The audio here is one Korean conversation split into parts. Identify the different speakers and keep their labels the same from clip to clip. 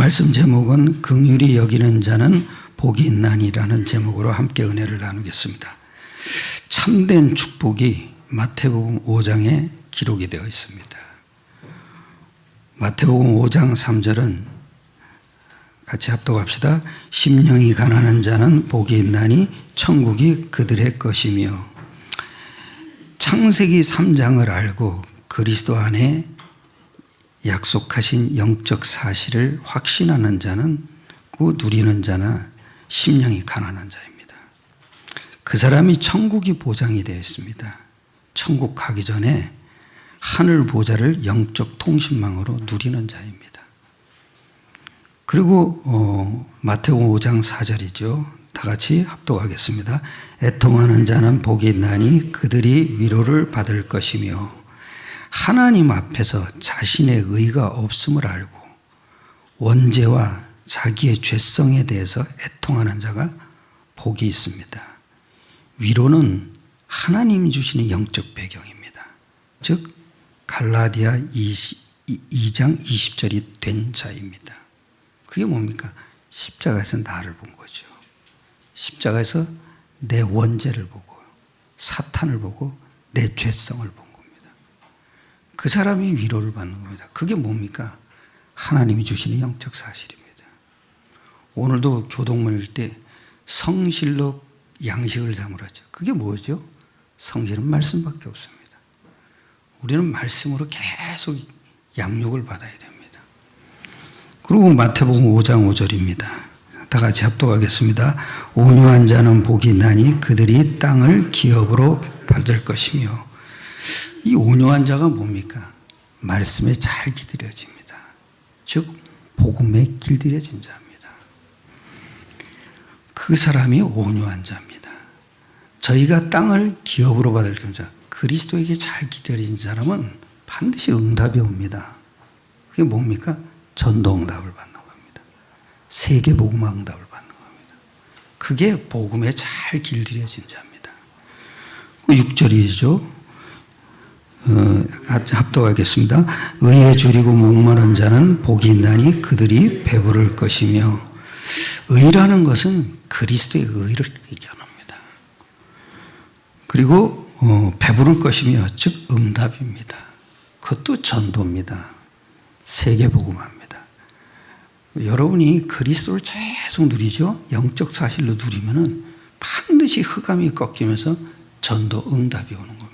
Speaker 1: 말씀 제목은 긍휼히 여기는 자는 복이 있나니라는 제목으로 함께 은혜를 나누겠습니다. 참된 축복이 마태복음 5장에 기록이 되어 있습니다. 마태복음 5장 3절은 같이 합독합시다. 심령이 가난한 자는 복이 있나니 천국이 그들의 것이며, 창세기 3장을 알고 그리스도 안에 약속하신 영적 사실을 확신하는 자는, 그 누리는 자나 심령이 가난한 자입니다. 그 사람이 천국이 보장이 되어 있습니다. 천국 가기 전에 하늘 보좌를 영적 통신망으로 누리는 자입니다. 그리고 마태복음 5장 4절이죠. 다 같이 합독하겠습니다. 애통하는 자는 복이 있나니 그들이 위로를 받을 것이며, 하나님 앞에서 자신의 의가 없음을 알고 원죄와 자기의 죄성에 대해서 애통하는 자가 복이 있습니다. 위로는 하나님이 주시는 영적 배경입니다. 즉 갈라디아 2장 20절이 된 자입니다. 그게 뭡니까? 십자가에서 나를 본 거죠. 십자가에서 내 원죄를 보고 사탄을 보고 내 죄성을 본 겁니다. 그 사람이 위로를 받는 겁니다. 그게 뭡니까? 하나님이 주시는 영적 사실입니다. 오늘도 교동문일 때 성실로 양식을 삼으라죠. 그게 뭐죠? 성실은 말씀밖에 없습니다. 우리는 말씀으로 계속 양육을 받아야 됩니다. 그리고 마태복음 5장 5절입니다. 다 같이 합독하겠습니다. 온유한 자는 복이 있나니 그들이 땅을 기업으로 받을 것이며, 이 온유한 자가 뭡니까? 말씀에 잘 기들여집니다. 즉 복음에 길들여진 자입니다. 그 사람이 온유한 자입니다. 저희가 땅을 기업으로 받을 경자, 그리스도에게 잘 기들여진 사람은 반드시 응답이 옵니다. 그게 뭡니까? 전도 응답을 받는 겁니다. 세계 복음화 응답을 받는 겁니다. 그게 복음에 잘 길들여진 자입니다. 6절이죠. 같이 합독하겠습니다. 의에 줄이고 목마른 자는 복이 있나니 그들이 배부를 것이며, 의라는 것은 그리스도의 의를 얘기합니다. 그리고 배부를 것이며, 즉 응답입니다. 그것도 전도입니다. 세계복음화입니다. 여러분이 그리스도를 계속 누리죠. 영적 사실로 누리면은 반드시 흑암이 꺾이면서 전도 응답이 오는 겁니다.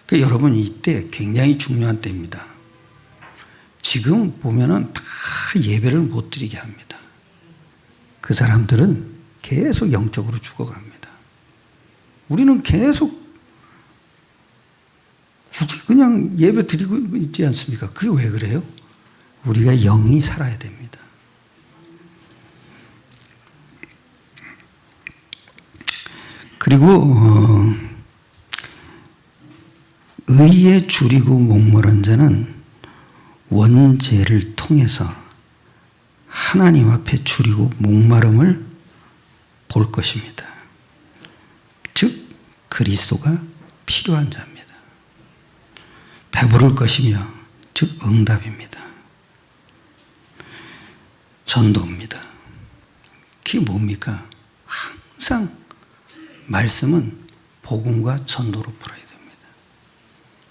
Speaker 1: 그러니까 여러분 이때 굉장히 중요한 때입니다. 지금 보면은 다 예배를 못 드리게 합니다. 그 사람들은 계속 영적으로 죽어갑니다. 우리는 계속 굳이 그냥 예배 드리고 있지 않습니까? 그게 왜 그래요? 우리가 영이 살아야 됩니다. 그리고 의에 줄이고 목마른 자는 원죄를 통해서 하나님 앞에 줄이고 목마름을 볼 것입니다. 즉 그리스도가 필요한 자입니다. 배부를 것이며, 즉 응답입니다. 전도입니다. 그게 뭡니까? 항상 말씀은 복음과 전도로 풀어야 됩니다.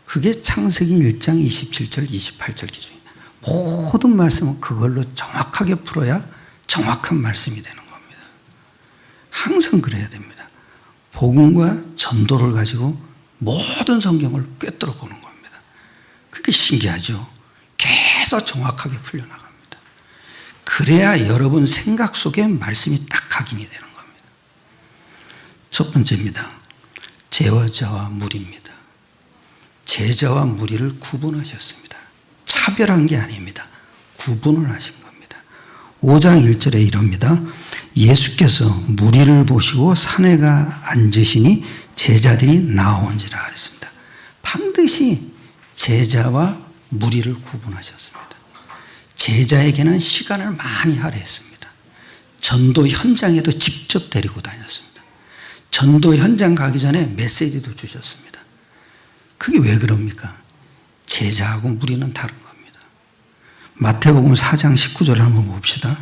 Speaker 1: 그게 창세기 1장 27절 28절 기준입니다. 모든 말씀은 그걸로 정확하게 풀어야 정확한 말씀이 되는 겁니다. 항상 그래야 됩니다. 복음과 전도를 가지고 모든 성경을 꿰뚫어 보는 겁니다. 그게 신기하죠. 계속 정확하게 풀려나갑니다. 그래야 여러분 생각 속에 말씀이 딱 각인이 되는 겁니다. 첫 번째입니다. 제자와 무리입니다. 제자와 무리를 구분하셨습니다. 차별한 게 아닙니다. 구분을 하신 겁니다. 5장 1절에 이럽니다. 예수께서 무리를 보시고 산에 가 앉으시니 제자들이 나온지라 그랬습니다. 반드시 제자와 무리를 구분하셨습니다. 제자에게는 시간을 많이 할애했습니다. 전도 현장에도 직접 데리고 다녔습니다. 전도 현장 가기 전에 메시지도 주셨습니다. 그게 왜 그럽니까? 제자하고 무리는 다른 겁니다. 마태복음 4장 19절을 한번 봅시다.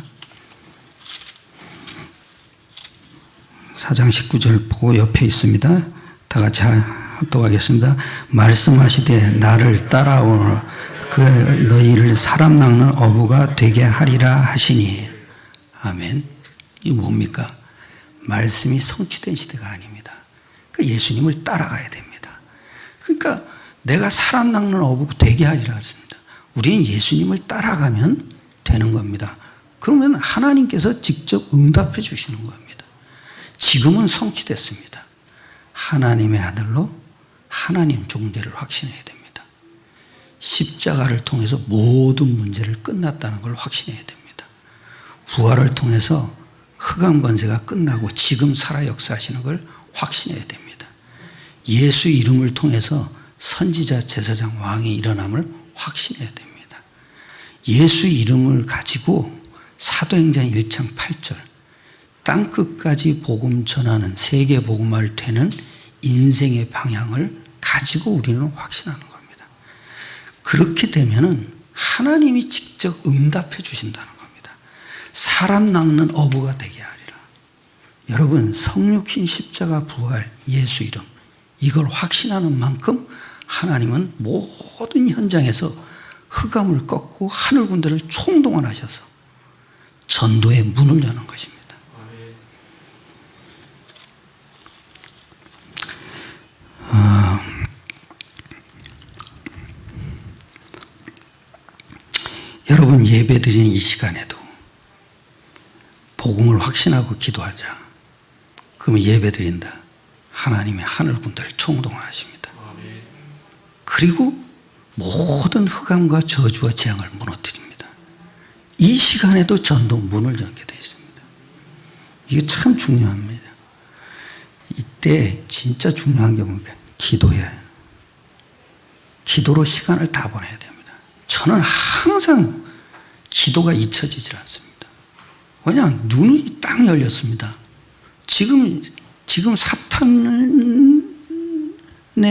Speaker 1: 4장 19절 보고 옆에 있습니다. 다 같이 합독하겠습니다. 말씀하시되 나를 따라오라. 그래 너희를 사람 낚는 어부가 되게 하리라 하시니. 아멘. 이게 뭡니까? 말씀이 성취된 시대가 아닙니다. 그러니까 예수님을 따라가야 됩니다. 그러니까 내가 사람 낚는 어부가 되게 하리라 했습니다. 우리는 예수님을 따라가면 되는 겁니다. 그러면 하나님께서 직접 응답해 주시는 겁니다. 지금은 성취됐습니다. 하나님의 아들로 하나님 존재를 확신해야 됩니다. 십자가를 통해서 모든 문제를 끝났다는 걸 확신해야 됩니다. 부활을 통해서 흑암 권세가 끝나고 지금 살아 역사하시는 걸 확신해야 됩니다. 예수 이름을 통해서 선지자, 제사장, 왕이 일어남을 확신해야 됩니다. 예수 이름을 가지고 사도행전 1장 8절 땅끝까지 복음 전하는 세계 복음화를 되는 인생의 방향을 가지고 우리는 확신하는 겁니다. 그렇게 되면은 하나님이 직접 응답해 주신다는 겁니다. 사람 낚는 어부가 되게 하리라. 여러분, 성육신, 십자가, 부활, 예수 이름 이걸 확신하는 만큼 하나님은 모든 현장에서 흑암을 꺾고 하늘 군대를 총동원하셔서 전도의 문을 여는 것입니다. 여러분 예배 드리는 이 시간에도 복음을 확신하고 기도하자. 그러면 예배 드린다. 하나님의 하늘 군대를 총동원하십니다. 그리고 모든 흑암과 저주와 재앙을 무너뜨립니다. 이 시간에도 전도 문을 열게 되어 있습니다. 이게 참 중요합니다. 이때 진짜 중요한 게 뭡니까? 기도예요. 기도로 시간을 다 보내야 됩니다. 저는 항상 기도가 잊혀지질 않습니다. 왜냐? 눈이 딱 열렸습니다. 지금 사탄의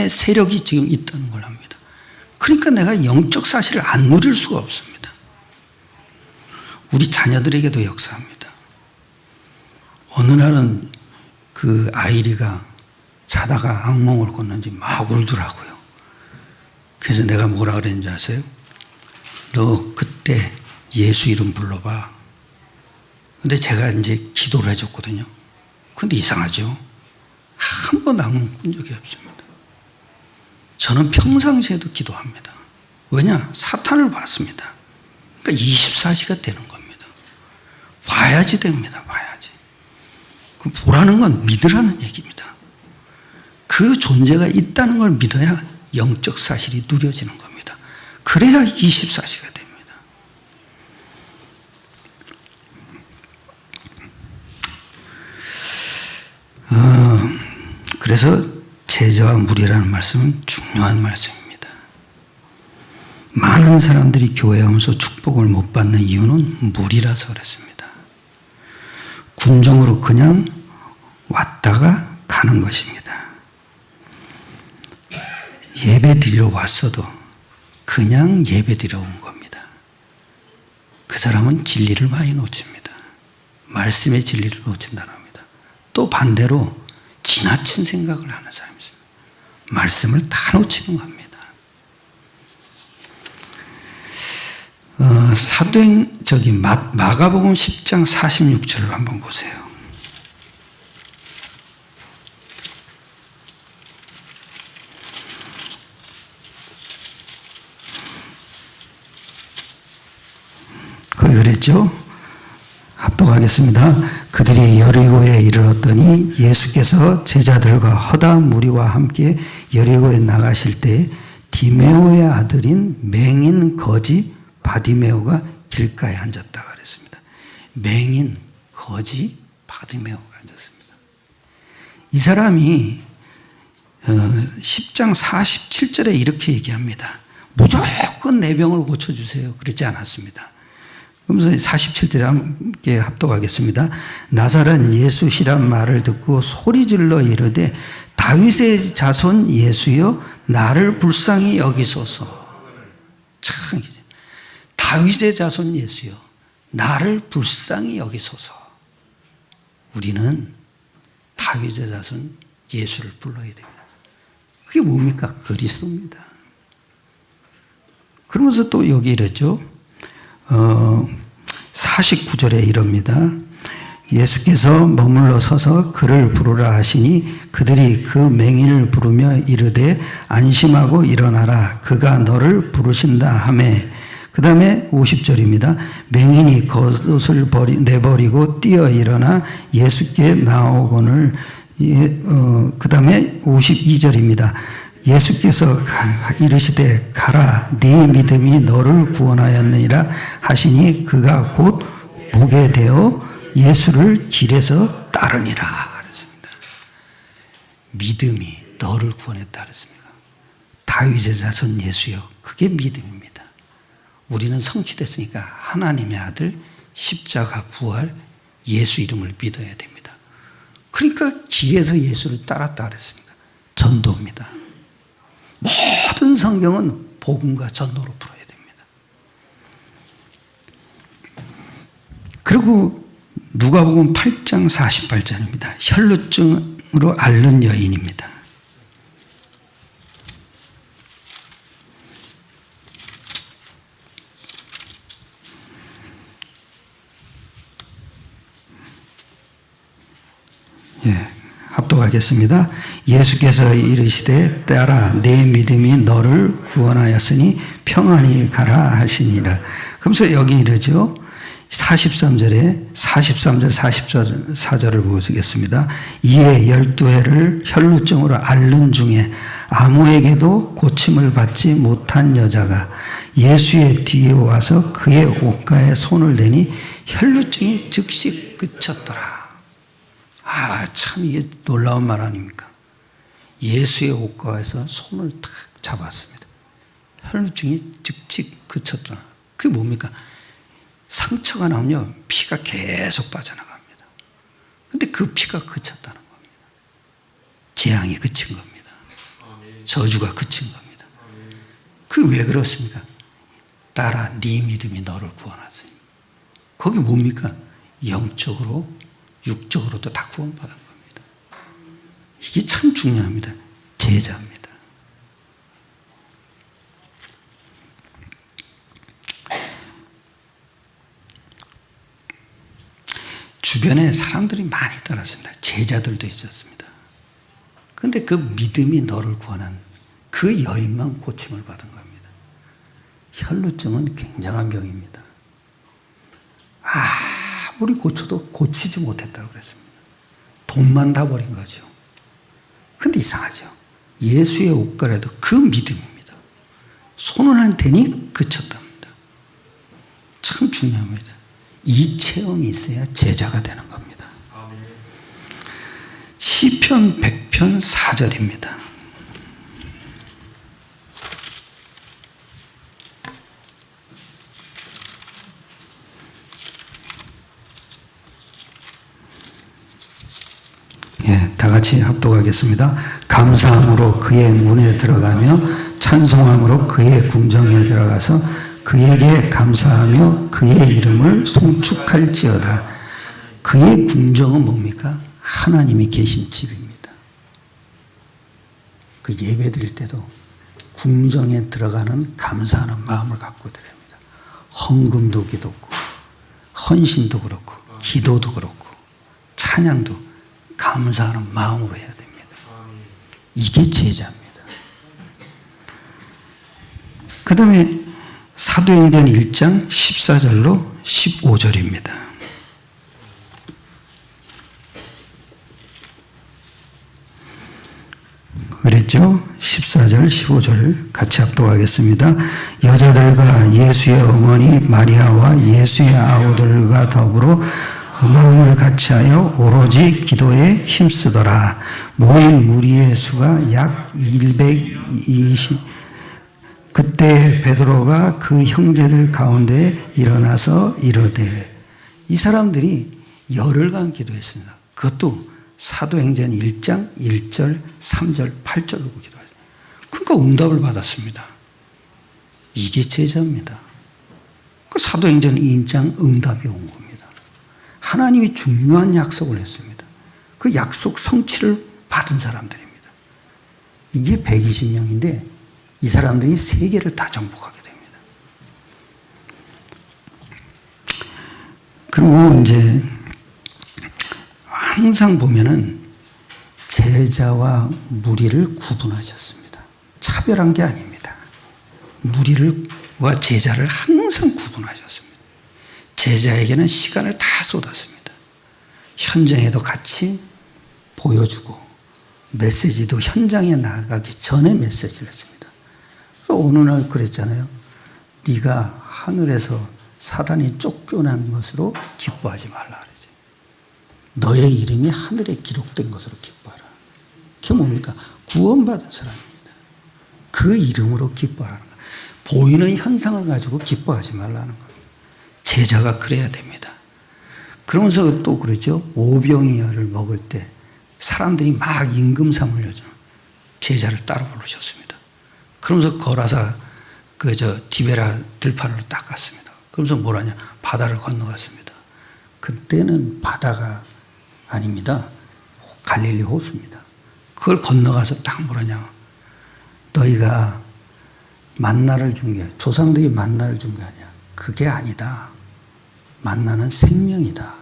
Speaker 1: 세력이 지금 있다는 걸 합니다. 그러니까 내가 영적 사실을 안 누릴 수가 없습니다. 우리 자녀들에게도 역사합니다. 어느 날은 그 아이리가 자다가 악몽을 꿨는지 막 울더라고요. 그래서 내가 뭐라 그랬는지 아세요? 너 그때 예수 이름 불러봐. 근데 제가 이제 기도를 해줬거든요. 근데 이상하죠? 한 번 악몽 꾼 적이 없습니다. 저는 평상시에도 기도합니다. 왜냐? 사탄을 봤습니다. 그러니까 24시가 되는 겁니다. 봐야지 됩니다. 봐야지. 그 보라는 건 믿으라는 얘기입니다. 그 존재가 있다는 걸 믿어야 영적 사실이 누려지는 겁니다. 그래야 24시가 됩니다. 그래서 제자와 무리라는 말씀은 중요한 말씀입니다. 많은 사람들이 교회 오면서 축복을 못 받는 이유는 무리라서 그랬습니다. 군정으로 그냥 왔다가 가는 것입니다. 예배 드리러 왔어도 그냥 예배 드리러 온 겁니다. 그 사람은 진리를 많이 놓칩니다. 말씀의 진리를 놓친다는 겁니다. 또 반대로 지나친 생각을 하는 사람이 있습니다. 말씀을 다 놓치는 겁니다. 마가복음 10장 46절을 한번 보세요. 거기 그랬죠? 합독하겠습니다. 그들이 여리고에 이르렀더니 예수께서 제자들과 허다 무리와 함께 여리고에 나가실 때 디메오의 아들인 맹인 거지 바디메오가 길가에 앉았다 그랬습니다. 맹인 거지 바디메오가 앉았습니다. 이 사람이 10장 47절에 이렇게 얘기합니다. 무조건 내 병을 고쳐주세요. 그러지 않았습니다. 그러면서 47절에 함께 합독하겠습니다. 나사렛 예수시란 말을 듣고 소리질러 이르되 다윗의 자손 예수여 나를 불쌍히 여기소서. 참 다윗의 자손 예수여 나를 불쌍히 여기소서. 우리는 다윗의 자손 예수를 불러야 됩니다. 그게 뭡니까? 그리스도입니다. 그러면서 또 여기 이랬죠. 49절에 이럽니다. 예수께서 머물러 서서 그를 부르라 하시니 그들이 그 맹인을 부르며 이르되 안심하고 일어나라 그가 너를 부르신다 하매. 그 다음에 50절입니다. 맹인이 겉옷을 내버리고 뛰어 일어나 예수께 나오거늘. 그 다음에 52절입니다. 예수께서 이르시되 가라 네 믿음이 너를 구원하였느니라 하시니 그가 곧 보게 되어 예수를 길에서 따르니라 그랬습니다. 믿음이 너를 구원했다 그랬습니다. 다윗의 자손 예수여 그게 믿음입니다. 우리는 성취됐으니까 하나님의 아들 십자가 부활 예수 이름을 믿어야 됩니다. 그러니까 길에서 예수를 따랐다 그랬습니다. 전도입니다. 모든 성경은 복음과 전도로 풀어야 됩니다. 그리고 누가복음 8장 48절입니다. 혈루증으로 앓는 여인입니다. 합독하겠습니다. 예수께서 이르시되 따라 내 믿음이 너를 구원하였으니 평안히 가라 하시니라. 그러면서 여기 이러죠. 43절 44절을 보시겠습니다. 이에 12해를 혈루증으로 앓는 중에 아무에게도 고침을 받지 못한 여자가 예수의 뒤에 와서 그의 옷가에 손을 대니 혈루증이 즉시 그쳤더라. 참 이게 놀라운 말 아닙니까? 예수의 옷가에서 손을 탁 잡았습니다. 혈루증이 즉시 그쳤더라. 그게 뭡니까? 상처가 나면요 피가 계속 빠져나갑니다. 그런데 그 피가 그쳤다는 겁니다. 재앙이 그친 겁니다. 저주가 그친 겁니다. 그게 왜 그렇습니까? 따라 네 믿음이 너를 구원하세요. 거기 뭡니까? 영적으로 육적으로도 다 구원받은 겁니다. 이게 참 중요합니다. 제자입니다. 주변에 사람들이 많이 따랐습니다. 제자들도 있었습니다. 그런데 그 믿음이 너를 구원한 그 여인만 고침을 받은 겁니다. 혈루증은 굉장한 병입니다. 아무리 고쳐도 고치지 못했다고 그랬습니다. 돈만 다 버린 거죠. 그런데 이상하죠. 예수의 옷가라도 그 믿음입니다. 손을 안 대니 그쳤답니다. 참 중요합니다. 이 체험이 있어야 제자가 되는 겁니다. 시편 100편 4절입니다. 다 같이 합독하겠습니다. 감사함으로 그의 문에 들어가며 찬송함으로 그의 궁정에 들어가서 그에게 감사하며 그의 이름을 송축할지어다. 그의 궁정은 뭡니까? 하나님이 계신 집입니다. 그 예배 드릴 때도 궁정에 들어가는 감사하는 마음을 갖고 드려야 합니다. 헌금도 그렇고 헌신도 그렇고 기도도 그렇고 찬양도 감사하는 마음으로 해야 됩니다. 이게 제자입니다. 그 다음에 사도행전 1장 14절로 15절입니다. 그랬죠? 14절 15절 같이 합독하겠습니다. 여자들과 예수의 어머니 마리아와 예수의 아우들과 더불어 마음을 같이하여 오로지 기도에 힘쓰더라. 모인 무리의 수가 약 120. 그때 베드로가 그 형제들 가운데 일어나서 이르되. 이 사람들이 열흘간 기도했습니다. 그것도 사도행전 1장 1절 3절 8절로 기도했습니다. 그러니까 응답을 받았습니다. 이게 제자입니다. 그 사도행전 2장 응답이 온 겁니다. 하나님이 중요한 약속을 했습니다. 그 약속 성취를 받은 사람들입니다. 이게 120명인데 이 사람들이 세계를 다 정복하게 됩니다. 그리고 이제 항상 보면은 제자와 무리를 구분하셨습니다. 차별한 게 아닙니다. 무리와 제자를 항상 구분하셨습니다. 제자에게는 시간을 다 쏟았습니다. 현장에도 같이 보여주고 메시지도 현장에 나가기 전에 메시지를 했습니다. 그래서 어느 날 그랬잖아요. 네가 하늘에서 사단이 쫓겨난 것으로 기뻐하지 말라 그러지. 너의 이름이 하늘에 기록된 것으로 기뻐하라. 그게 뭡니까? 구원받은 사람입니다. 그 이름으로 기뻐하라는 거예요. 보이는 현상을 가지고 기뻐하지 말라는 거예요. 제자가 그래야 됩니다. 그러면서 또 그러죠. 오병이어를 먹을 때 사람들이 막 임금 삼으려죠. 제자를 따로 부르셨습니다. 그러면서 거라사 디베라 들판으로 딱 갔습니다. 그러면서 뭐라냐? 바다를 건너갔습니다. 그때는 바다가 아닙니다. 갈릴리 호수입니다. 그걸 건너가서 딱 뭐라냐? 너희가 만나를 준 게, 조상들이 만나를 준 게 아니야. 그게 아니다. 만나는 생명이다.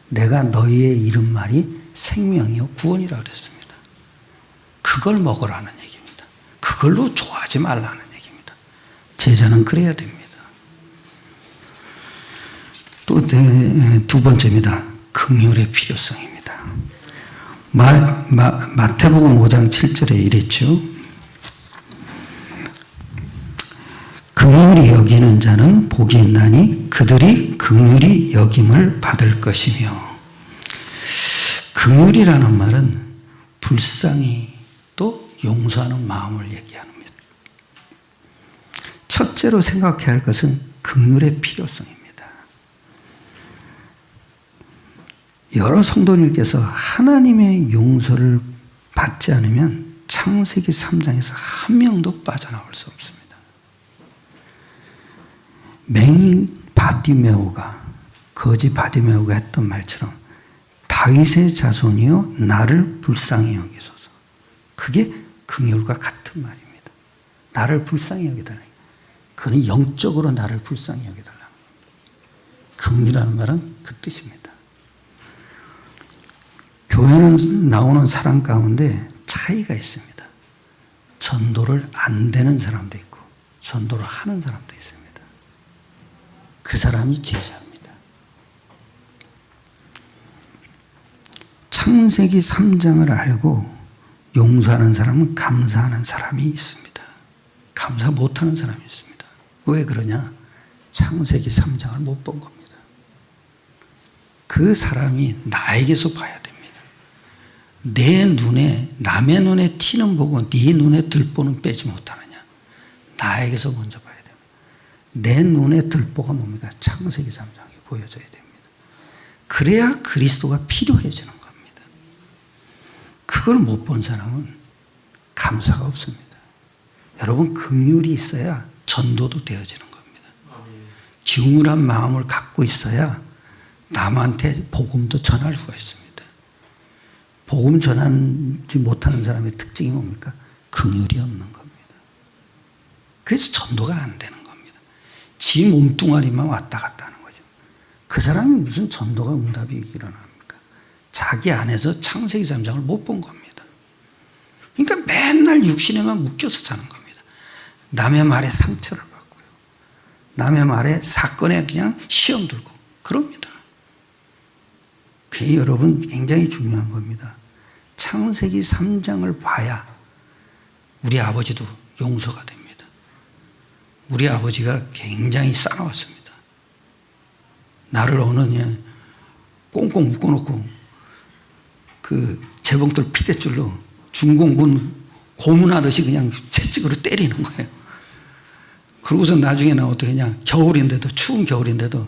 Speaker 1: 내가 너희의 이름 말이 생명이요 구원이라 그랬습니다. 그걸 먹으라는 얘기입니다. 그걸로 좋아하지 말라는 얘기입니다. 제자는 그래야 됩니다. 또 두 번째입니다. 긍휼의 필요성입니다. 마태복음 5장 7절에 이랬죠. 긍휼히 여기는 자는 복이 있나니 그들이 긍휼히 여김을 받을 것이며. 긍휼이라는 말은 불쌍히 또 용서하는 마음을 얘기합니다. 첫째로 생각해야 할 것은 긍휼의 필요성입니다. 여러 성도님께서 하나님의 용서를 받지 않으면 창세기 3장에서 한 명도 빠져나올 수 없습니다. 맹인 바디메오가, 거지 바디메오가 했던 말처럼 다윗의 자손이여 나를 불쌍히 여기소서. 그게 긍휼과 같은 말입니다. 나를 불쌍히 여기달라. 그는 영적으로 나를 불쌍히 여기달라는 겁니다. 긍휼이라는 말은 그 뜻입니다. 교회는 나오는 사람 가운데 차이가 있습니다. 전도를 안 되는 사람도 있고 전도를 하는 사람도 있습니다. 그 사람이 제자입니다. 창세기 3장을 알고 용서하는 사람은 감사하는 사람이 있습니다. 감사 못하는 사람이 있습니다. 왜 그러냐? 창세기 3장을 못 본 겁니다. 그 사람이 나에게서 봐야 됩니다. 내 눈에, 남의 눈에 티는 보고 네 눈에 들보는 빼지 못하느냐? 나에게서 먼저 봐야 됩니다. 내 눈에 들보가 뭡니까? 창세기 3장에 보여져야 됩니다. 그래야 그리스도가 필요해지는 겁니다. 그걸 못 본 사람은 감사가 없습니다. 여러분, 긍휼이 있어야 전도도 되어지는 겁니다. 기울한 마음을 갖고 있어야 남한테 복음도 전할 수가 있습니다. 복음 전하지 못하는 사람의 특징이 뭡니까? 긍휼이 없는 겁니다. 그래서 전도가 안 되는 겁니다. 지 몸뚱아리만 왔다 갔다 하는 거죠. 그 사람이 무슨 전도가 응답이 일어납니까? 자기 안에서 창세기 3장을 못 본 겁니다. 그러니까 맨날 육신에만 묶여서 사는 겁니다. 남의 말에 상처를 받고요. 남의 말에 사건에 그냥 시험 들고 그럽니다. 그게 여러분 굉장히 중요한 겁니다. 창세기 3장을 봐야 우리 아버지도 용서가 됩니다. 우리 아버지가 굉장히 싸나웠습니다. 나를 어느 날 꽁꽁 묶어놓고 그 재봉돌 피대줄로 중공군 고문하듯이 그냥 채찍으로 때리는 거예요. 그러고서 나중에는 어떻게 하냐, 겨울인데도, 추운 겨울인데도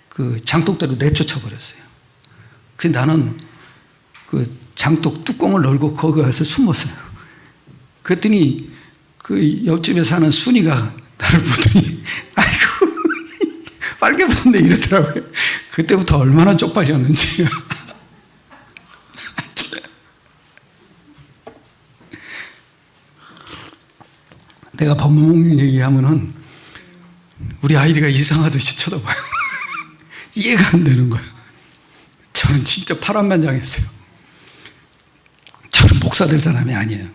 Speaker 1: 그 장독대로 내쫓아 버렸어요. 그래서 나는 그 장독 뚜껑을 열고 거기 가서 숨었어요. 그랬더니 그 옆집에 사는 순이가 나를 보더니 아이고 빨개 보네 이러더라고요. 그때부터 얼마나 쪽팔렸는지. 내가 밥 먹는 얘기하면은 우리 아이리가 이상하듯이 쳐다봐요. 이해가 안 되는 거예요. 저는 진짜 파란만장했어요. 저는 목사 될 사람이 아니에요.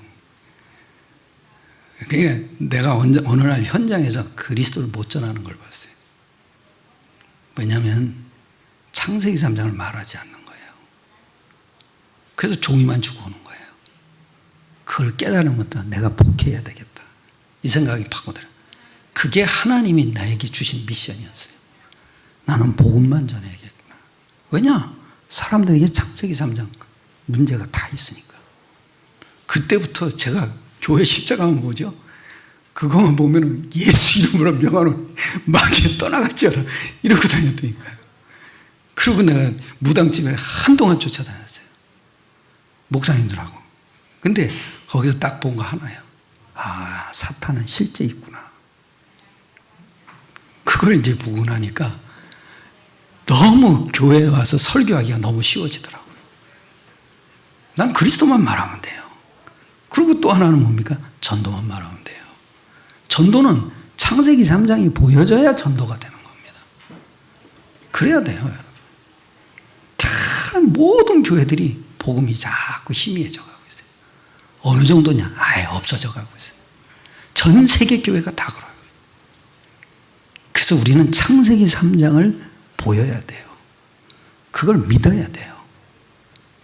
Speaker 1: 그러니까 내가 어느 날 현장에서 그리스도를 못 전하는 걸 봤어요. 왜냐하면 창세기 3장을 말하지 않는 거예요. 그래서 종이만 주고 오는 거예요. 그걸 깨달은 것도 내가 복해야 되겠다. 이 생각이 파고들어요. 그게 하나님이 나에게 주신 미션이었어요. 나는 복음만 전해야겠구나. 왜냐? 사람들에게 창세기 3장 문제가 다 있으니까. 그때부터 제가 교회 십자가만 보죠. 그것만 보면은 예수 이름으로 명하노니 마귀에 떠나갈지어라 이러고 다녔다니까요. 그리고 내가 무당집에 한동안 쫓아다녔어요. 목사님들하고. 근데 거기서 딱 본 거 하나예요. 아, 사탄은 실제 있구나. 그걸 이제 보고 나니까 너무 교회에 와서 설교하기가 너무 쉬워지더라고요. 난 그리스도만 말하면 돼요. 그리고 또 하나는 뭡니까? 전도만 말하면 돼요. 전도는 창세기 3장이 보여져야 전도가 되는 겁니다. 그래야 돼요, 여러분. 다 모든 교회들이 복음이 자꾸 희미해져 가고 있어요. 어느 정도냐? 아예 없어져 가고 있어요. 전 세계 교회가 다 그래요. 그래서 우리는 창세기 3장을 보여야 돼요. 그걸 믿어야 돼요.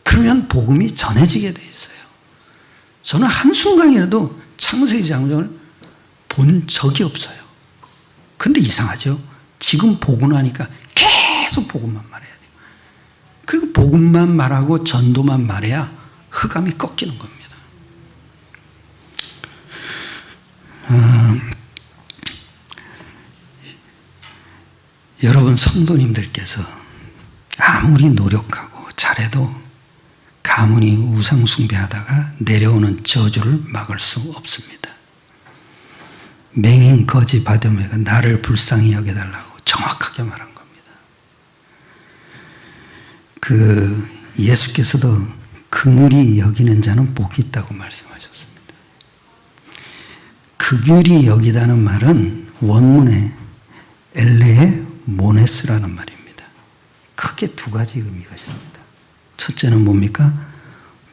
Speaker 1: 그러면 복음이 전해지게 돼 있어요. 저는 한순간이라도 창세기 3장을 본 적이 없어요. 근데 이상하죠? 지금 보고 나니까 계속 복음만 말해야 돼요. 그리고 복음만 말하고 전도만 말해야 흑암이 꺾이는 겁니다. 여러분 성도님들께서 아무리 노력하고 잘해도 가문이 우상 숭배하다가 내려오는 저주를 막을 수 없습니다. 맹인 거지 바드메가 나를 불쌍히 여겨달라고 정확하게 말한 겁니다. 예수께서도 긍휼히 여기는 자는 복이 있다고 말씀하셨습니다. 긍휼히 여기다는 말은 원문에 엘레 모네스라는 말입니다. 크게 두 가지 의미가 있습니다. 첫째는 뭡니까?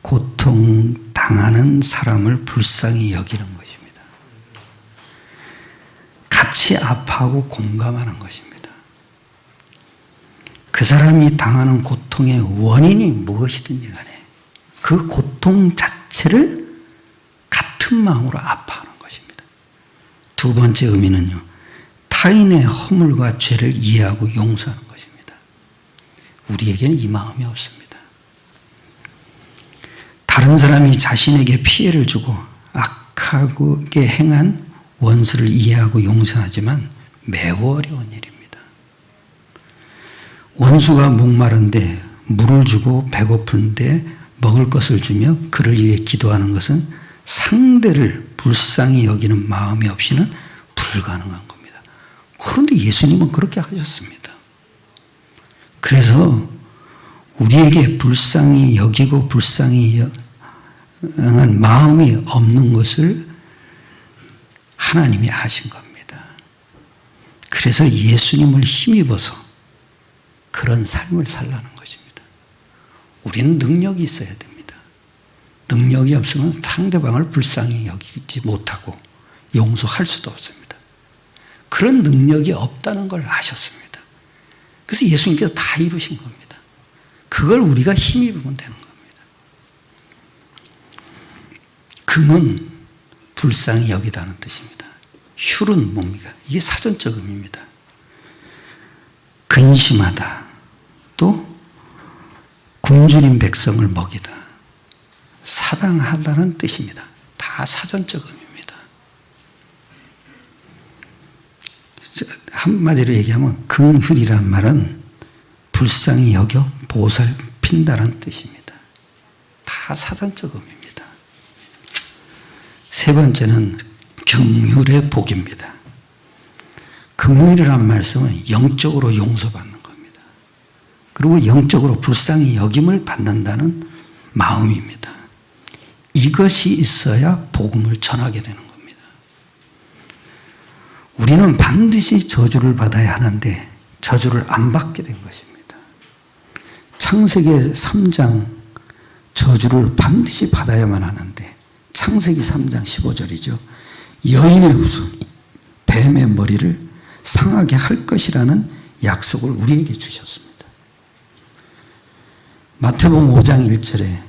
Speaker 1: 고통당하는 사람을 불쌍히 여기는 것입니다. 같이 아파하고 공감하는 것입니다. 그 사람이 당하는 고통의 원인이 무엇이든지 간에 그 고통 자체를 같은 마음으로 아파하는 것입니다. 두 번째 의미는요. 타인의 허물과 죄를 이해하고 용서하는 것입니다. 우리에게는 이 마음이 없습니다. 다른 사람이 자신에게 피해를 주고 악하게 행한 원수를 이해하고 용서하지만 매우 어려운 일입니다. 원수가 목마른데 물을 주고 배고픈데 먹을 것을 주며 그를 위해 기도하는 것은 상대를 불쌍히 여기는 마음이 없이는 불가능한 겁니다. 그런데 예수님은 그렇게 하셨습니다. 그래서 우리에게 불쌍히 여기고 불쌍히 여한 마음이 없는 것을 하나님이 아신 겁니다. 그래서 예수님을 힘입어서 그런 삶을 살라는 것입니다. 우리는 능력이 있어야 됩니다. 능력이 없으면 상대방을 불쌍히 여기지 못하고 용서할 수도 없습니다. 그런 능력이 없다는 걸 아셨습니다. 그래서 예수님께서 다 이루신 겁니다. 그걸 우리가 힘입으면 되는 겁니다. 금은 불쌍히 여기다는 뜻입니다. 휼은 뭡니까? 이게 사전적 의미입니다. 근심하다, 또 굶주린 백성을 먹이다, 사랑하다는 뜻입니다. 다 사전적 의미입니다. 한마디로 얘기하면 긍휼이란 말은 불쌍히 여겨 보살핀다는 뜻입니다. 다 사전적 의미입니다. 세 번째는 긍휼의 복입니다. 긍휼이란 말씀은 영적으로 용서받는 겁니다. 그리고 영적으로 불쌍히 여김을 받는다는 마음입니다. 이것이 있어야 복음을 전하게 되는 겁니다. 우리는 반드시 저주를 받아야 하는데 저주를 안 받게 된 것입니다. 창세기 3장 저주를 반드시 받아야만 하는데 창세기 3장 15절이죠. 여인의 후손 뱀의 머리를 상하게 할 것이라는 약속을 우리에게 주셨습니다. 마태복음 5장 1절에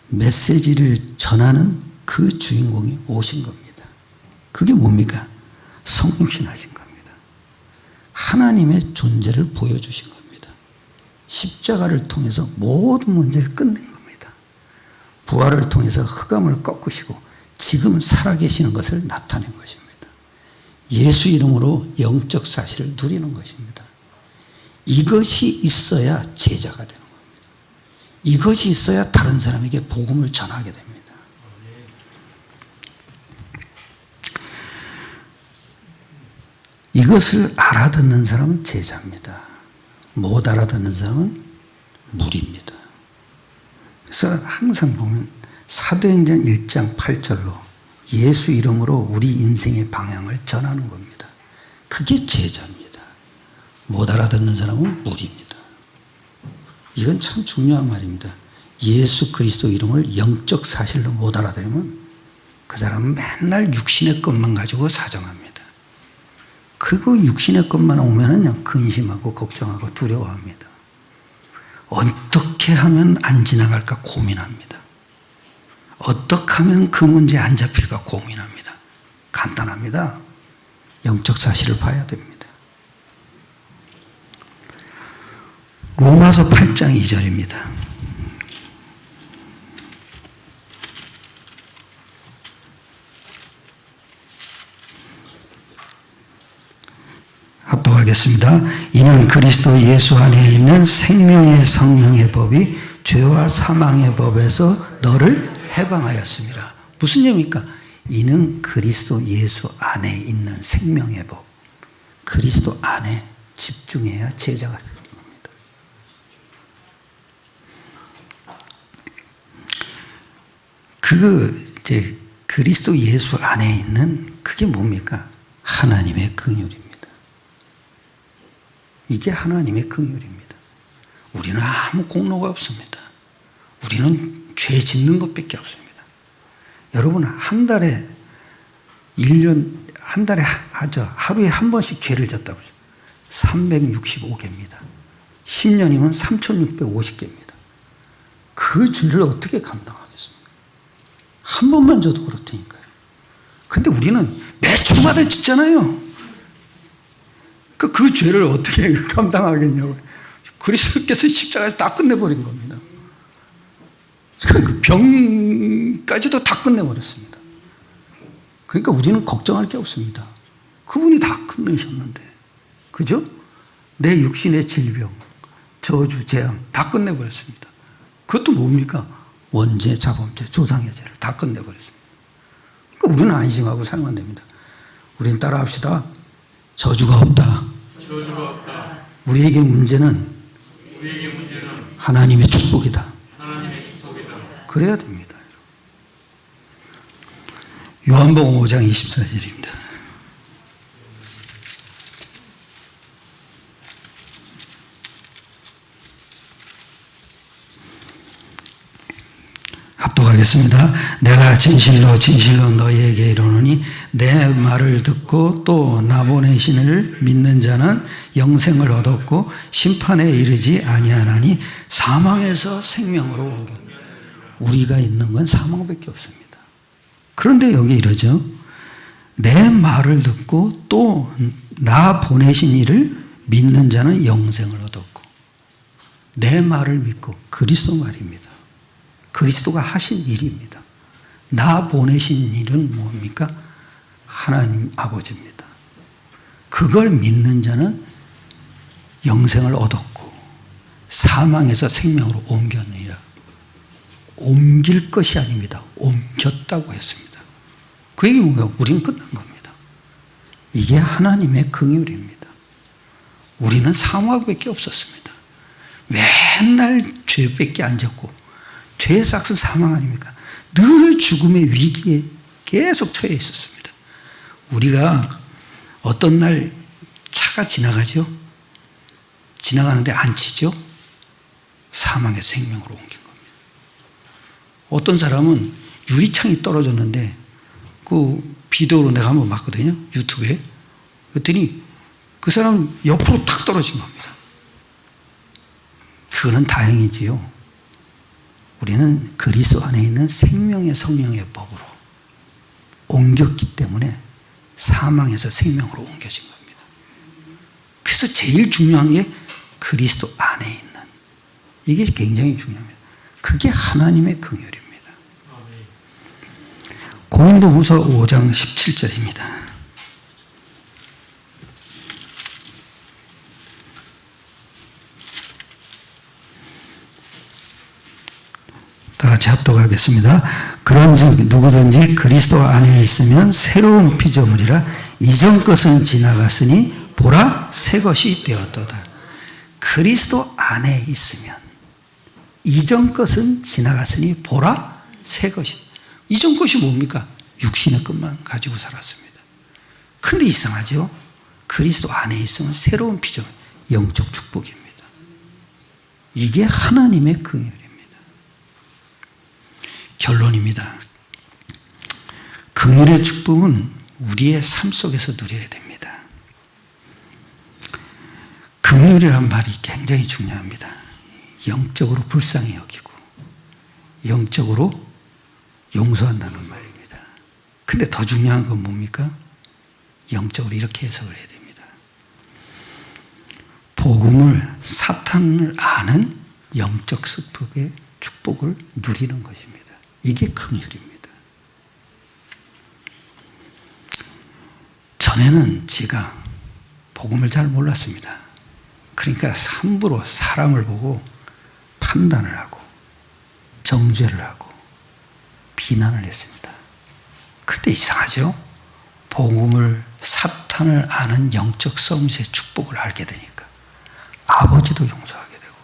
Speaker 1: 메시지를 전하는 그 주인공이 오신 겁니다. 그게 뭡니까? 성육신하신 겁니다. 하나님의 존재를 보여주신 겁니다. 십자가를 통해서 모든 문제를 끝낸 겁니다. 부활을 통해서 흑암을 꺾으시고 지금 살아계시는 것을 나타낸 것입니다. 예수 이름으로 영적 사실을 누리는 것입니다. 이것이 있어야 제자가 되는 겁니다. 이것이 있어야 다른 사람에게 복음을 전하게 됩니다. 이것을 알아듣는 사람은 제자입니다. 못 알아듣는 사람은 무리입니다. 그래서 항상 보면 사도행전 1장 8절로 예수 이름으로 우리 인생의 방향을 전하는 겁니다. 그게 제자입니다. 못 알아듣는 사람은 무리입니다. 이건 참 중요한 말입니다. 예수 그리스도 이름을 영적 사실로 못 알아들으면 그 사람은 맨날 육신의 것만 가지고 사정합니다. 그리고 육신의 것만 오면은 근심하고 걱정하고 두려워합니다. 어떻게 하면 안 지나갈까 고민합니다. 어떻게 하면 그 문제 안 잡힐까 고민합니다. 간단합니다. 영적 사실을 봐야 됩니다. 로마서 8장 2절입니다. 합독하겠습니다. 이는 그리스도 예수 안에 있는 생명의 성령의 법이 죄와 사망의 법에서 너를 해방하였습니다. 무슨 얘기입니까? 이는 그리스도 예수 안에 있는 생명의 법. 그리스도 안에 집중해야 제자가 되는 겁니다. 이제 그리스도 예수 안에 있는 그게 뭡니까? 하나님의 긍휼입니다. 이게 하나님의 긍휼입니다. 우리는 아무 공로가 없습니다. 우리는 죄 짓는 것밖에 없습니다. 여러분 한 달에 하루에 한 번씩 죄를 졌다고 하죠. 365개입니다. 10년이면 3650개입니다. 그 죄를 어떻게 감당하겠습니까? 한 번만 져도 그렇다니까요. 근데 우리는 매 주마다 짓잖아요. 그 죄를 어떻게 감당하겠냐고요. 그리스도께서 십자가에서 다 끝내버린 겁니다. 그 병까지도 다 끝내버렸습니다. 그러니까 우리는 걱정할 게 없습니다. 그분이 다 끝내셨는데, 그죠? 내 육신의 질병, 저주, 재앙 다 끝내버렸습니다. 그것도 뭡니까? 원죄, 자범죄, 조상의 죄를 다 끝내버렸습니다. 그러니까 우리는 안심하고 살면 됩니다. 우리는 따라합시다. 저주가 없다. 우리에게 문제는 하나님의 축복이다. 그래야 됩니다. 요한복음 5장 24절입니다. 합독하겠습니다. 내가 진실로 진실로 너희에게 이르노니 내 말을 듣고 또 나 보내신 이를 믿는 자는 영생을 얻었고 심판에 이르지 아니하나니 사망에서 생명으로 옮겨. 우리가 있는 건 사망밖에 없습니다. 그런데 여기 이러죠. 내 말을 듣고 또 나 보내신 이를 믿는 자는 영생을 얻었고. 내 말을 믿고 그리스도 말입니다. 그리스도가 하신 일입니다. 나 보내신 일은 뭡니까? 하나님 아버지입니다. 그걸 믿는 자는 영생을 얻었고 사망에서 생명으로 옮겼느니라. 옮길 것이 아닙니다. 옮겼다고 했습니다. 그 얘기 뭐예요? 우리는 끝난 겁니다. 이게 하나님의 긍휼입니다. 우리는 사모하기밖에 없었습니다. 맨날 죄밖에 안 졌고 죄의 삭은 사망 아닙니까? 늘 죽음의 위기에 계속 처해 있었습니다. 우리가 어떤 날 차가 지나가죠? 지나가는데 안 치죠? 사망에서 생명으로 옮긴 겁니다. 어떤 사람은 유리창이 떨어졌는데 그 비디오로 내가 한번 봤거든요. 유튜브에. 그랬더니 그 사람 옆으로 탁 떨어진 겁니다. 그거는 다행이지요. 우리는 그리스도 안에 있는 생명의 성령의 법으로 옮겼기 때문에 사망에서 생명으로 옮겨진 겁니다. 그래서 제일 중요한 게 그리스도 안에 있는, 이게 굉장히 중요합니다. 그게 하나님의 긍휼입니다. 고린도후서 5장 17절입니다. 다 같이 합독하겠습니다. 그런즉 누구든지 그리스도 안에 있으면 새로운 피조물이라 이전 것은 지나갔으니 보라 새 것이 되었도다. 그리스도 안에 있으면 이전 것은 지나갔으니 보라 새 것이. 이전 것이 뭡니까? 육신의 것만 가지고 살았습니다. 그런데 이상하죠? 그리스도 안에 있으면 새로운 피조물, 영적 축복입니다. 이게 하나님의 긍휼입니다. 결론입니다. 긍휼의 축복은 우리의 삶 속에서 누려야 됩니다. 긍휼이란 말이 굉장히 중요합니다. 영적으로 불쌍히 여기고 영적으로 용서한다는 말입니다. 근데 더 중요한 건 뭡니까? 영적으로 이렇게 해석을 해야 됩니다. 복음을, 사탄을 아는 영적 스펙의 축복을 누리는 것입니다. 이게 긍휼입니다. 전에는 제가 복음을 잘 몰랐습니다. 그러니까 함부로 사람을 보고 판단을 하고 정죄를 하고 비난을 했습니다. 그때 이상하죠? 복음을, 사탄을 아는 영적 서밋의 축복을 알게 되니까 아버지도 용서하게 되고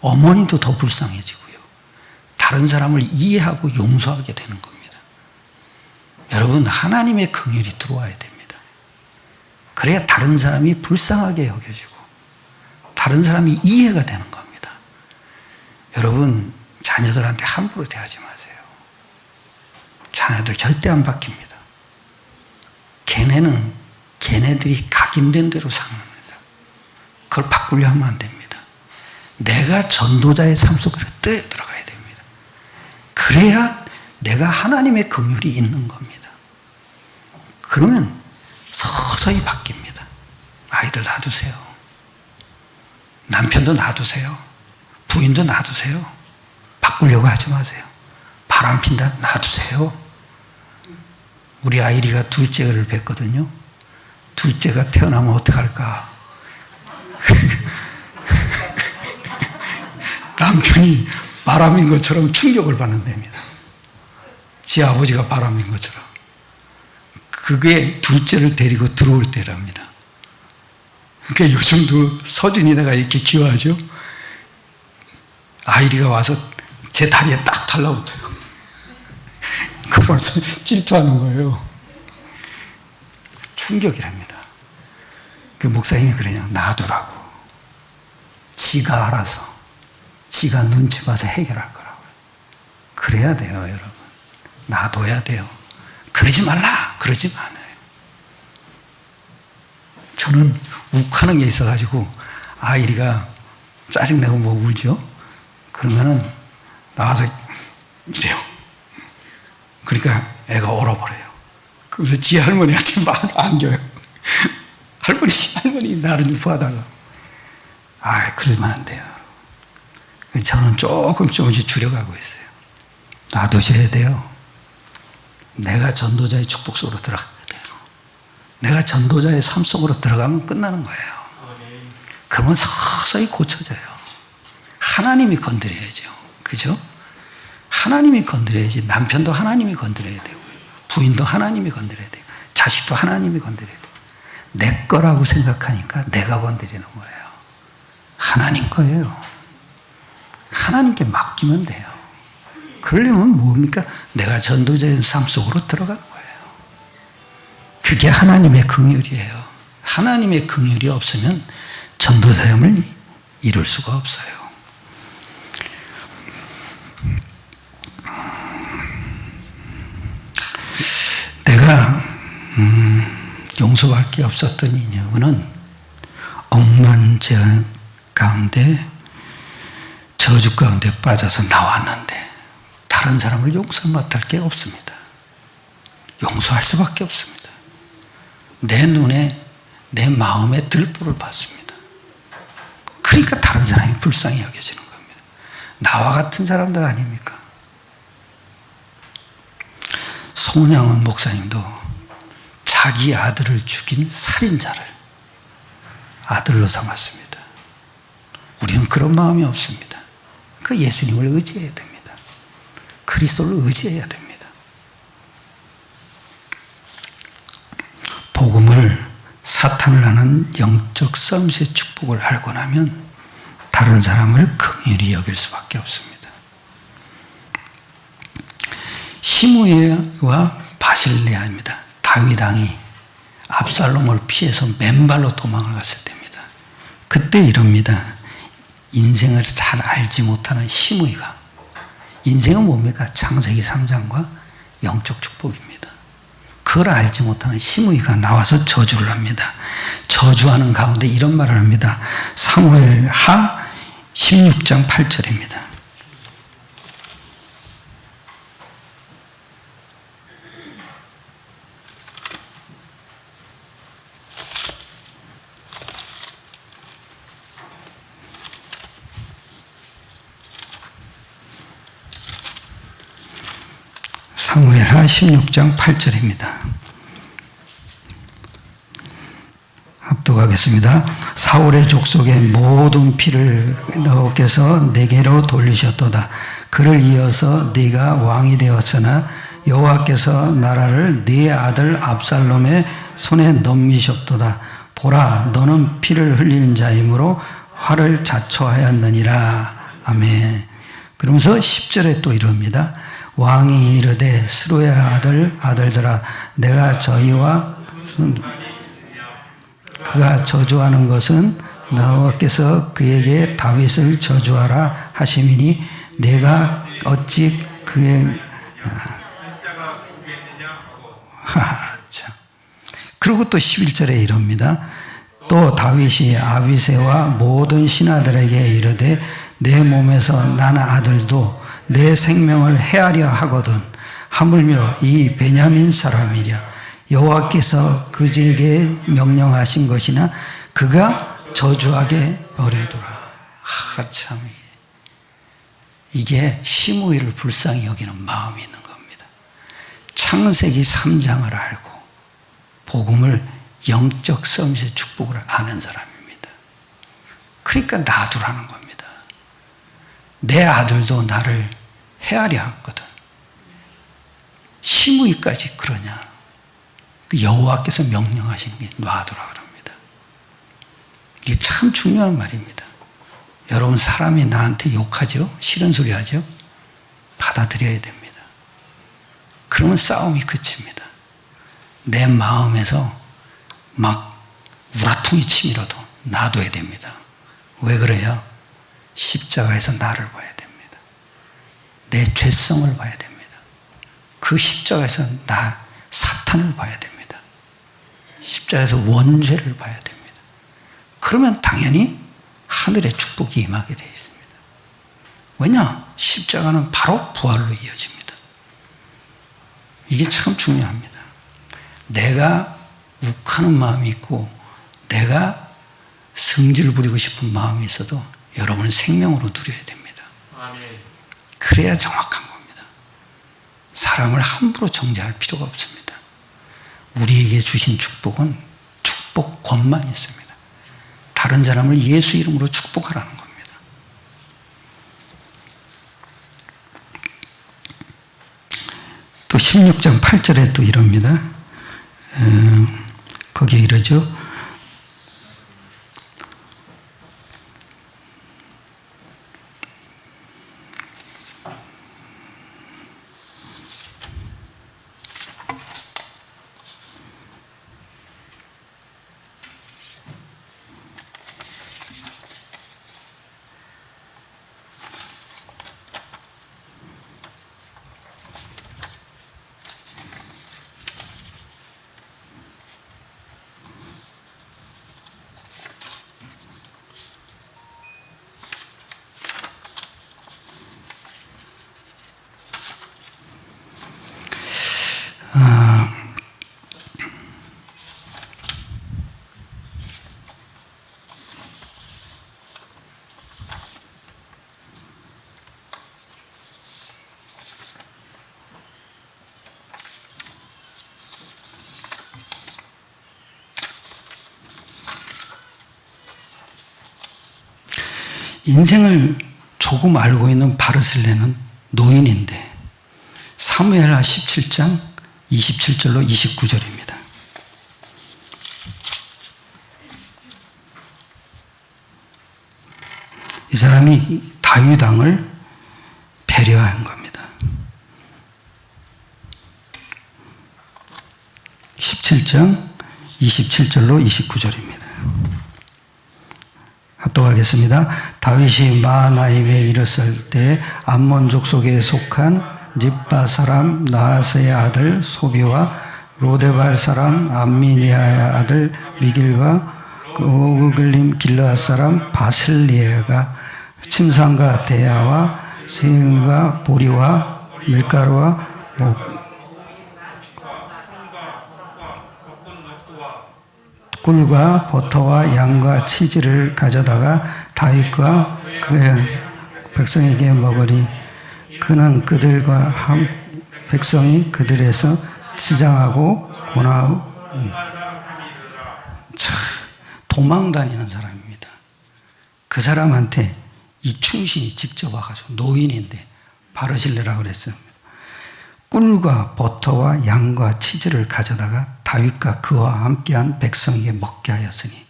Speaker 1: 어머니도 더 불쌍해지고요. 다른 사람을 이해하고 용서하게 되는 겁니다. 여러분, 하나님의 긍휼이 들어와야 됩니다. 그래야 다른 사람이 불쌍하게 여겨지고 다른 사람이 이해가 되는 겁니다. 여러분, 자녀들한테 함부로 대하지 마세요. 자녀들 절대 안 바뀝니다. 걔네들이 각인된 대로 사는 겁니다. 그걸 바꾸려 하면 안 됩니다. 내가 전도자의 삶 속으로 들어가야 됩니다. 그래야 내가 하나님의 긍휼이 있는 겁니다. 그러면 서서히 바뀝니다. 아이들 놔두세요. 남편도 놔두세요. 부인도 놔두세요. 바꾸려고 하지 마세요. 바람 핀다 놔두세요. 우리 아이리가 둘째를 뵀거든요. 둘째가 태어나면 어떡할까? 남편이 바람인 것처럼 충격을 받는답니다. 지 아버지가 바람인 것처럼. 그게 둘째를 데리고 들어올 때랍니다. 그러니까 요즘도 서준이 내가 이렇게 귀여워하죠? 아이리가 와서 제 다리에 딱 달라붙어요. 그 벌써 질투하는 거예요. 충격이랍니다. 그 목사님이 그러냐, 놔두라고. 지가 알아서, 지가 눈치 봐서 해결할 거라고요. 그래야 돼요, 여러분. 놔둬야 돼요. 그러지 말라! 그러지 않아요. 저는 욱하는 게 있어가지고, 아이리가 짜증내고 뭐 울죠? 그러면은, 나와서 이래요. 그러니까 애가 얼어버려요. 그래서 지 할머니한테 막 안겨요. 할머니, 나를 좀 부어달라고. 그러면 안 돼요. 저는 조금씩 줄여가고 있어요. 놔두셔야 돼요. 내가 전도자의 축복 속으로 들어가야 돼요. 내가 전도자의 삶 속으로 들어가면 끝나는 거예요. 그러면 서서히 고쳐져요. 하나님이 건드려야죠. 그죠? 하나님이 건드려야지. 남편도 하나님이 건드려야 되고 부인도 하나님이 건드려야 돼요. 자식도 하나님이 건드려야 돼. 내 거라고 생각하니까 내가 건드리는 거예요. 하나님 거예요. 하나님께 맡기면 돼요. 그러려면 뭡니까? 내가 전도자의 삶 속으로 들어가는 거예요. 그게 하나님의 긍휼이에요. 하나님의 긍휼이 없으면 전도 사역을 이룰 수가 없어요. 내가 용서할 게 없었던 이유는 억만죄 가운데 저주 가운데 빠져서 나왔는데 다른 사람을 용서 못할 게 없습니다. 용서할 수밖에 없습니다. 내 눈에 내 마음에 들보를 받습니다. 그러니까 다른 사람이 불쌍히 여겨지는 겁니다. 나와 같은 사람들 아닙니까? 송량원 목사님도 자기 아들을 죽인 살인자를 아들로 삼았습니다. 우리는 그런 마음이 없습니다. 그 예수님을 의지해야 됩니다. 그리스도를 의지해야 됩니다. 복음을 사탄을 하는 영적 썸의 축복을 알고 나면 다른 사람을 긍휼히 여길 수밖에 없습니다. 시므이와 바실레아입니다. 다윗 왕이 압살롬을 피해서 맨발로 도망을 갔을 때입니다. 그때 이럽니다. 인생을 잘 알지 못하는 시므이가, 인생은 뭡니까? 창세기 3장과 영적 축복입니다. 그걸 알지 못하는 시므이가 나와서 저주를 합니다. 저주하는 가운데 이런 말을 합니다. 사무엘 하 16장 8절입니다. 사무엘하 16장 8절입니다. 합독하겠습니다. 사울의 족속의 모든 피를 너께서 내게로 돌리셨도다. 그를 이어서 네가 왕이 되었으나 여호와께서 나라를 네 아들 압살롬의 손에 넘기셨도다. 보라, 너는 피를 흘리는 자이므로 화를 자초하였느니라. 아멘. 그러면서 10절에 또 이럽니다. 왕이 이르되 스루의 아들들아, 내가 저희와 그가 저주하는 것은 여호와께서 그에게 다윗을 저주하라 하심이니 내가 어찌 그의 참. 그리고 또 11절에 이럽니다. 또 다윗이 아비새와 모든 신하들에게 이르되 내 몸에서 난 아들도 내 생명을 해하려 하거든 하물며 이 베냐민 사람이랴. 여호와께서 그에게 명령하신 것이나 그가 저주하게 버려두라. 참, 이게 시므이를 불쌍히 여기는 마음이 있는 겁니다. 창세기 3장을 알고 복음을 영적 썸의 축복을 아는 사람입니다. 그러니까 놔두라는 겁니다. 내 아들도 나를 헤아려 했거든. 시므이까지 그러냐? 여호와께서 명령하신 게 놔두라 그럽니다. 이게 참 중요한 말입니다. 여러분, 사람이 나한테 욕하죠? 싫은 소리 하죠? 받아들여야 됩니다. 그러면 싸움이 그칩니다. 내 마음에서 막 우라통이 치밀어도 놔둬야 됩니다. 왜 그래요? 십자가에서 나를 봐야 됩니다. 내 죄성을 봐야 됩니다. 그 십자가에서 나 사탄을 봐야 됩니다. 십자가에서 원죄를 봐야 됩니다. 그러면 당연히 하늘의 축복이 임하게 되어 있습니다. 왜냐? 십자가는 바로 부활로 이어집니다. 이게 참 중요합니다. 내가 욱하는 마음이 있고 내가 성질을 부리고 싶은 마음이 있어도 여러분은 생명으로 누려야 됩니다. 그래야 정확한 겁니다. 사람을 함부로 정죄할 필요가 없습니다. 우리에게 주신 축복은 축복권만 있습니다. 다른 사람을 예수 이름으로 축복하라는 겁니다. 또 16장 8절에 또 이럽니다. 거기에 이러죠. 인생을 조금 알고 있는 바르실레는 노인인데 사무엘하 17장 27절로 29절입니다. 이 사람이 다윗 왕을 배려한 겁니다. 17장 27절로 29절입니다. 합독하겠습니다. 다윗이 마하나임에 이르렀을 때 암몬 족속에 속한 립바 사람 나하스의 아들 소비와 로데발 사람 암미니아의 아들 미길과 오글림 길르앗 사람 바슬리에가 침상과 대야와 세인과 보리와 밀가루와 꿀과 버터와 양과 치즈를 가져다가 다윗과 그의 백성에게 먹으니 그는 그들과 백성이 그들에서 치장하고 고나하고 도망다니는 사람입니다. 그 사람한테 이 충신이 직접 와가지고 노인인데 바르실레라고 그랬어요. 꿀과 버터와 양과 치즈를 가져다가 다윗과 그와 함께한 백성에게 먹게 하였으니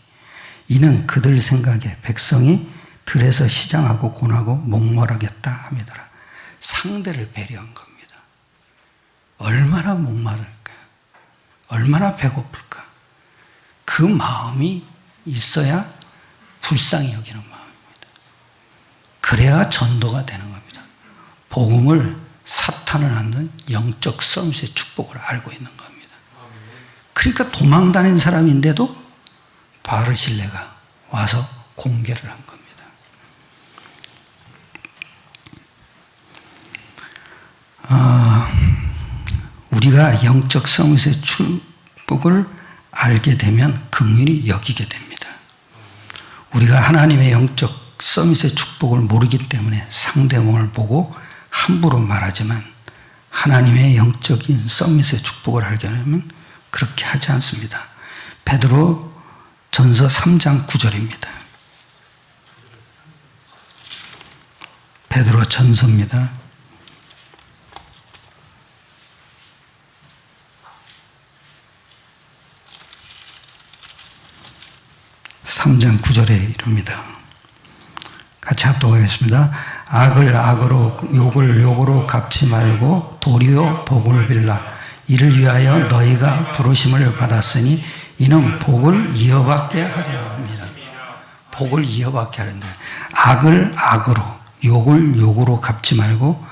Speaker 1: 이는 그들 생각에 백성이 들에서 시장하고 곤하고 목마르겠다 함이더라. 상대를 배려한 겁니다. 얼마나 목마를까요? 얼마나 배고플까? 그 마음이 있어야 불쌍히 여기는 마음입니다. 그래야 전도가 되는 겁니다. 복음을 사탄을 낳는 영적 서밋의 축복을 알고 있는 겁니다. 그러니까 도망다닌 사람인데도 바르실레가 와서 공개를 한 겁니다. 우리가 영적 서밋의 축복을 알게 되면 긍휼히 여기게 됩니다. 우리가 하나님의 영적 서밋의 축복을 모르기 때문에 상대방을 보고 함부로 말하지만 하나님의 영적인 서밋의 축복을 알게 되면 그렇게 하지 않습니다. 베드로 전서 3장 9절입니다. 베드로 전서입니다. 3장 9절에 이릅니다. 같이 합독하겠습니다. 악을 악으로 욕을 욕으로 갚지 말고 도리어 복을 빌라. 이를 위하여 너희가 부르심을 받았으니 이는 복을 이어받게 하려 합니다. 복을 이어받게 하는데 악을 악으로 욕을 욕으로 갚지 말고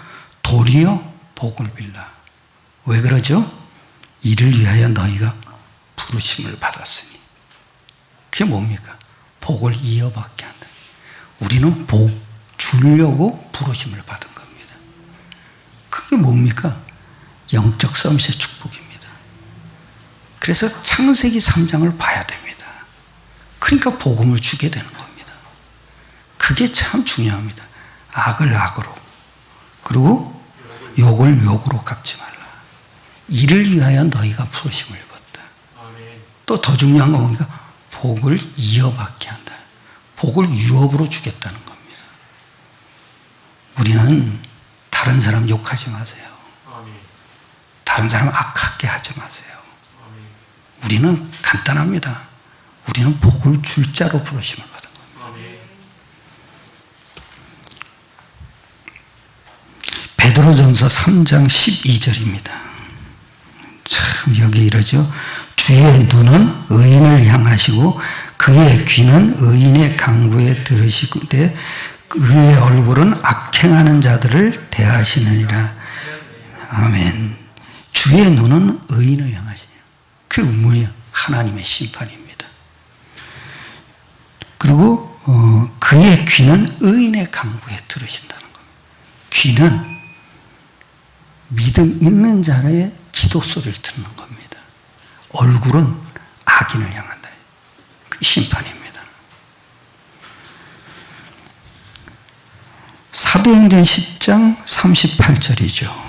Speaker 1: 도리어 복을 빌라. 왜 그러죠? 이를 위하여 너희가 부르심을 받았으니. 그게 뭡니까? 복을 이어받게 한다. 우리는 복 주려고 부르심을 받은 겁니다. 그게 뭡니까? 영적 서밋의 축복입니다. 그래서 창세기 3장을 봐야 됩니다. 그러니까 복음을 주게 되는 겁니다. 그게 참 중요합니다. 악을 악으로 그리고 욕을 욕으로 갚지 말라. 이를 위하여 너희가 부르심을 입었다. 또 더 중요한 거 뭡니까? 복을 이어받게 한다. 복을 유업으로 주겠다는 겁니다. 우리는 다른 사람 욕하지 마세요. 다른 사람 악하게 하지 마세요. 우리는 간단합니다. 우리는 복을 줄 자로 부르심을 받은 겁니다. 베드로전서 3장 12절입니다. 참 여기 이러죠. 주의 눈은 의인을 향하시고 그의 귀는 의인의 강구에 들으시되 그의 얼굴은 악행하는 자들을 대하시느니라. 아멘. 주의 눈은 의인을 향하시네요. 그 의문이요. 하나님의 심판입니다. 그리고 그의 귀는 의인의 강구에 들으신다는 겁니다. 귀는 믿음 있는 자의 기도 소리를 듣는 겁니다. 얼굴은 악인을 향한다. 그 심판입니다. 사도행전 10장 38절이죠.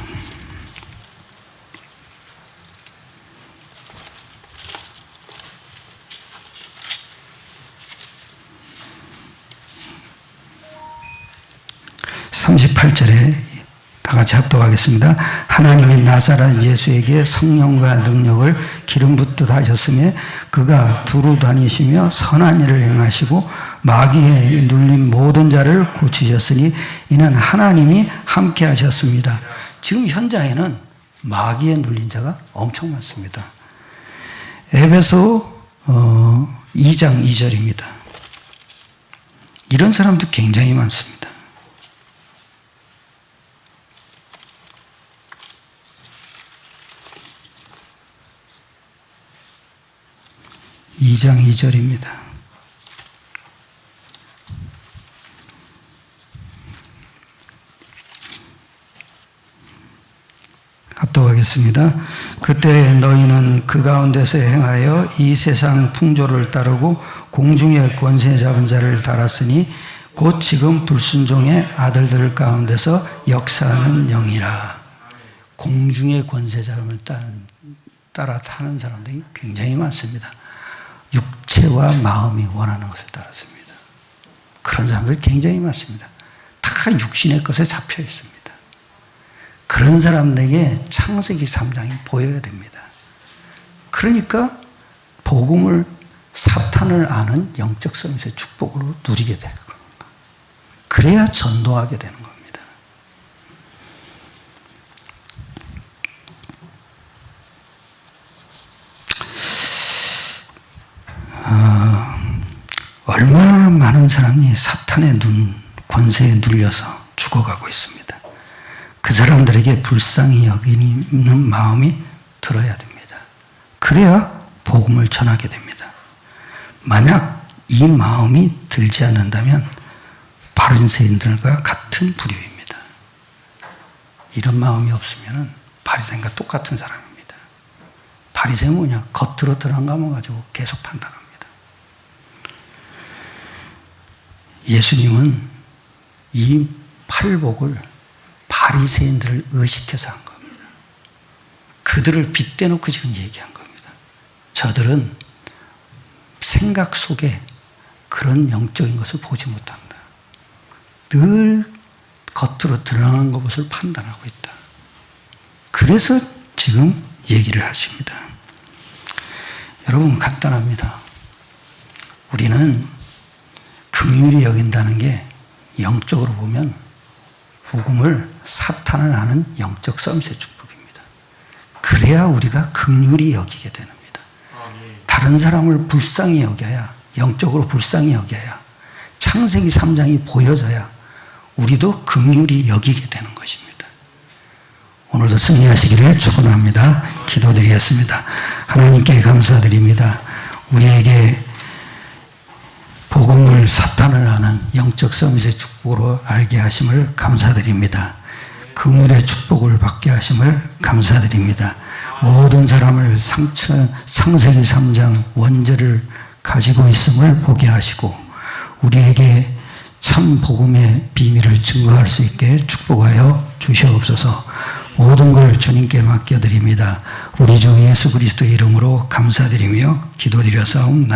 Speaker 1: 다 같이 합독하겠습니다. 하나님이 나사렛 예수에게 성령과 능력을 기름 붓듯 하셨으며 그가 두루 다니시며 선한 일을 행하시고 마귀에 눌린 모든 자를 고치셨으니 이는 하나님이 함께 하셨습니다. 지금 현장에는 마귀에 눌린 자가 엄청 많습니다. 에베소 2장 2절입니다. 이런 사람도 굉장히 많습니다. 2장 2절입니다. 합독하겠습니다. 그때 너희는 그 가운데서 행하여 이 세상 풍조를 따르고 공중의 권세 잡은 자를 따랐으니 곧 지금 불순종의 아들들 가운데서 역사하는 영이라. 공중의 권세 잡음을 따라 타는 사람들이 굉장히 많습니다. 육체와 마음이 원하는 것을 따랐습니다. 그런 사람들 굉장히 많습니다. 다 육신의 것에 잡혀 있습니다. 그런 사람들에게 창세기 3장이 보여야 됩니다. 그러니까 복음을 사탄을 아는 영적 서밋의 축복으로 누리게 되는 겁니다. 그래야 전도하게 되는 겁니다. 얼마나 많은 사람이 사탄의 권세에 눌려서 죽어가고 있습니다. 그 사람들에게 불쌍히 여기는 마음이 들어야 됩니다. 그래야 복음을 전하게 됩니다. 만약 이 마음이 들지 않는다면 바리새인들과 같은 부류입니다. 이런 마음이 없으면 바리새인과 똑같은 사람입니다. 바리새인은 뭐냐? 겉으로 드러난 것만 가지고 계속 판단합니다. 예수님은 이 팔복을 바리새인들을 의식해서 한 겁니다. 그들을 빗대놓고 지금 얘기한 겁니다. 저들은 생각 속에 그런 영적인 것을 보지 못한다. 늘 겉으로 드러나는 것을 판단하고 있다. 그래서 지금 얘기를 하십니다. 여러분 간단합니다. 우리는 긍휼히 여긴다는 게 영적으로 보면 복음을 사탄을 아는 영적 서밋의 축복입니다. 그래야 우리가 긍휼히 여기게 됩니다. 다른 사람을 불쌍히 여겨야, 영적으로 불쌍히 여겨야, 창세기 3장이 보여져야 우리도 긍휼히 여기게 되는 것입니다. 오늘도 승리하시기를 축원합니다. 기도드리겠습니다. 하나님께 감사드립니다. 우리에게 복음을 사탄을 아는 영적 서밋의 축복으로 알게 하심을 감사드립니다. 긍휼의 축복을 받게 하심을 감사드립니다. 모든 사람을 창세기 3장 원죄를 가지고 있음을 보게 하시고 우리에게 참 복음의 비밀을 증거할 수 있게 축복하여 주시옵소서. 모든 걸 주님께 맡겨드립니다. 우리 주 예수 그리스도의 이름으로 감사드리며 기도드려사옵나이다.